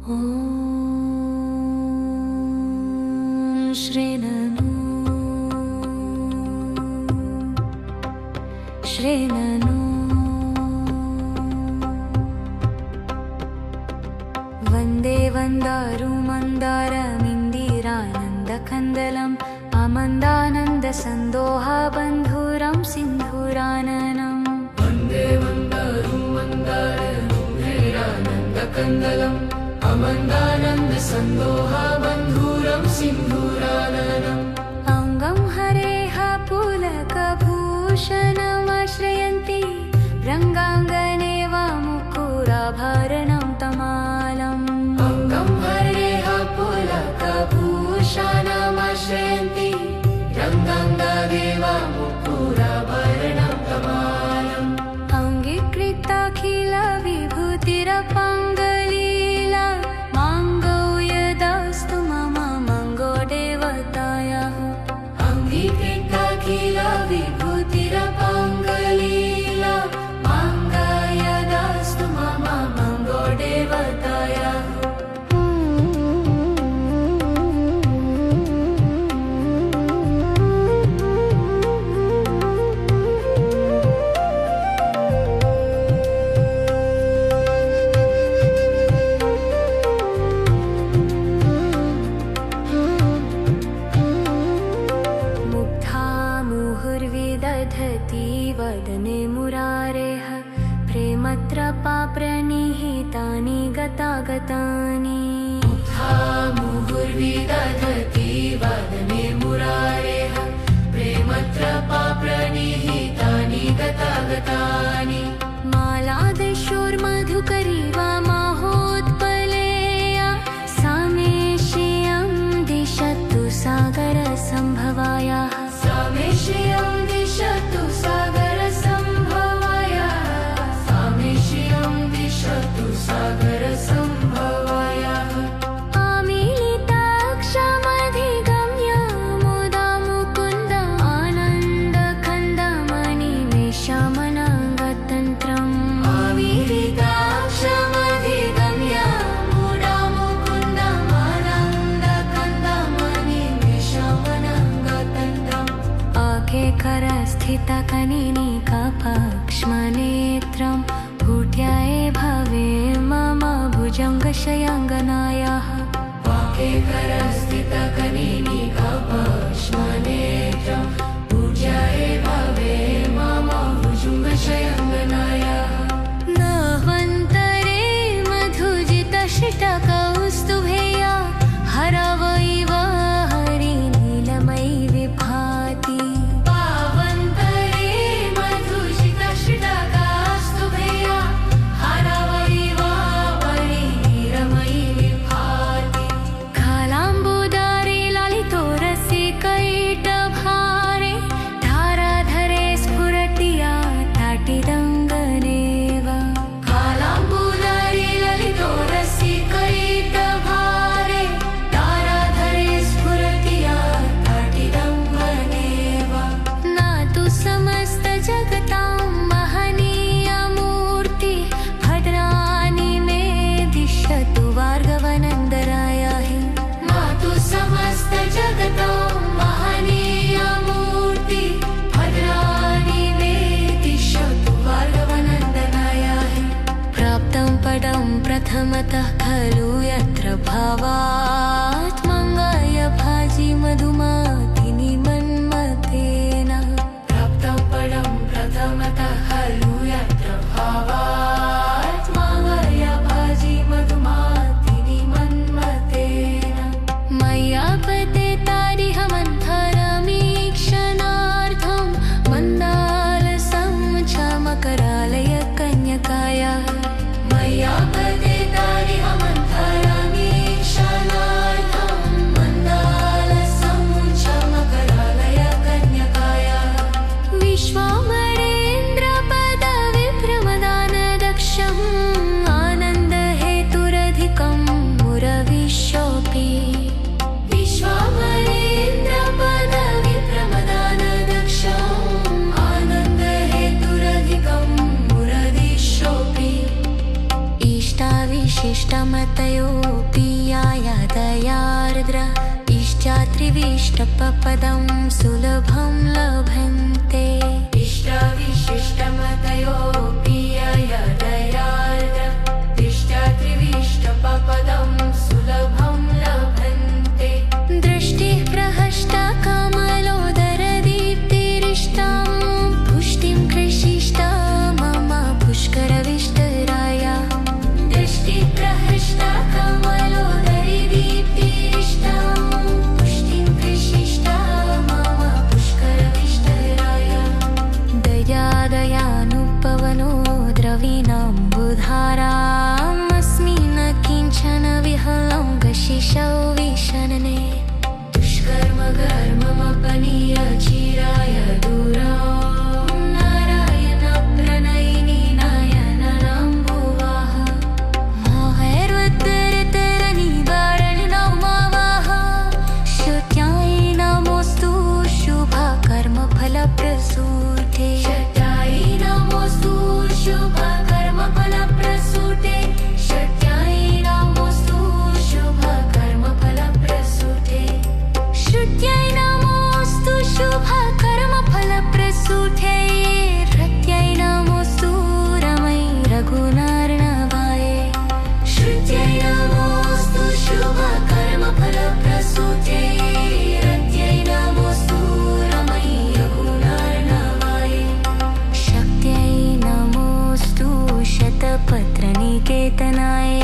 ॐ श्रीननु श्रीननु वन्दे वन्दारुमन्दारमिन्दिरानन्दकन्दलम् आमन्दानन्दसन्दोहाबन्धुरं सिन्धुराननम् वन्दे वन्दारुमन्दारमिन्दिरानन्दकन्दलम् आमन्दानन्दसन्दोहाबन्धुरं सिन्धुराननम् अङ्गं हरेः पुलकभूषणमाश्रयन्ति रङ्गाङ्गने वा मुकुराभरणं तमालम् अङ्गं हरेः पुलकभूषणमाश्रयन्ति रङ्गाङ्गने वा मुकुराभरणं तमालम् अङ्गीकृताखिल विभूतिरपाङ्गलीला माङ्गल्यदास्तु मम मङ्गलदेवतायाः अङ्गीकृताखिल विभूतिरपाङ्गलीला माङ्गल्यदास्तु मम मङ्गलदेवतायाः दधति वदने मुरारेः प्रेमत्रपाप्रनिहितानि गतागतानि मुहुर्विदधति वदने मुरारेः प्रेमत्रपाप्रनिहितानि गतागतानि मालादशोर्मधुकरी वा माहोत्पलेया सा मे श्रियं दिशतु सागरसम्भवायाः सा मे श्रियं दिशतु सागरसम्भवायाः सा मे श्रियं दिशतु सागरसम्भवायाः आमीलिताक्षमधिगम्य मुदा मुकुन्द आनन्दकन्दमणिमेषमनङ्गतन्त्रम् आमीलिताक्षमधिगम्य मुदा मुकुन्द आनन्दकन्दमणिमेषमनङ्गतन्त्रम् आखेकरस्थितकनिनिकापक्ष्मनेत्रं भूट्याये भवे मम भुजङ्गशयङ्गनायाः वाकेकरस्थितकनिनिकापक्ष्मनेत्रं भूट्याये भवे मम भुजङ्गशयङ्गनायाः नवन्तरे मधुजितशिटकौस्तुभेया हरवैव हरिनीलमयि विभाति पावन्तरे मधुजितशिटकौस्तुभेया हरवैव हरिनीलमयि विभाति कालाम्बुदारे ललितोरसिकैटभारे धाराधरे स्फुरति या ताटिदङ्गनेव कालाम्बुदारी ललितोरसिकैटभारे ताराधरे स्फुरति या ताटिदङ्गनेव न तु समस्तजगतां महनीयमूर्ति भद्राणि मे दिशतु भार्गवनन्दरायाः मातु समस्तजगतां महनीयमूर्ति भद्राणि मे दिशतु भार्गवनन्दनायाः प्राप्तं पदं प्रथमतः खलु यत्र भावात् मङ्गलभाजि मधुमातिनि मन्मथेन प्राप्तं पदं प्रथमतः खलु यत्र भावात् माङ्गल्यभाजि मधुमातिनि मन्मथेन मया पतेतारिहमन्थरमीक्षणार्थं मन्दालसं च मकरालय कन्यकायाः मया पतेतारिहमन्थरमीक्षणार्थं विशिष्टमतयोऽपीयाय दयार्द्र इष्टात्रिविष्टपदं सुलभं लभन्ते इष्टाविशिष्टमतयोऽपीयाय दयार्द्र इष्टात्रिविष्टपदं सुलभं लभन्ते दृष्टिः प्रहष्टकमलोदरदीप्तिरिष्टां पुष्टिं कृषिष्टा मम पुष्करविष्टराय दृष्टिप्रहष्टकमलोदरीदीप्तिरिष्टां पुष्टिं कृषिष्टा मम पुष्करविष्टराय दयादयानुपवनो द्रविणाम्बुधारामस्मि न किञ्चन विहलं गशिशौ विशनने दुष्कर्म कर्ममपनीय चिराय दूरां नारायण प्रणयिनी नयननम्बुवाः मोहैर्वद्दरतरनिवारणनमावाह श्रुत्याय नमोऽस्तु शुभकर्मफलप्रसूते शत्याय नमोऽस्तु शुभकर्मफलप्रसूते शत्याय नमोऽस्तु शुभकर्मफलप्रसूते श्रुत्यै नमोऽस्तु शुभकर्मफलप्रसूते रत्यै नमोऽस्तु रमै रघुनार्णवाय श्रुत्यै नमोऽस्तु शुभकर्मफलप्रसूते रत्यै नमोऽस्तु रमै रघुनार्णवाय शक्त्यै नमोऽस्तु शतपत्रनिकेतनाय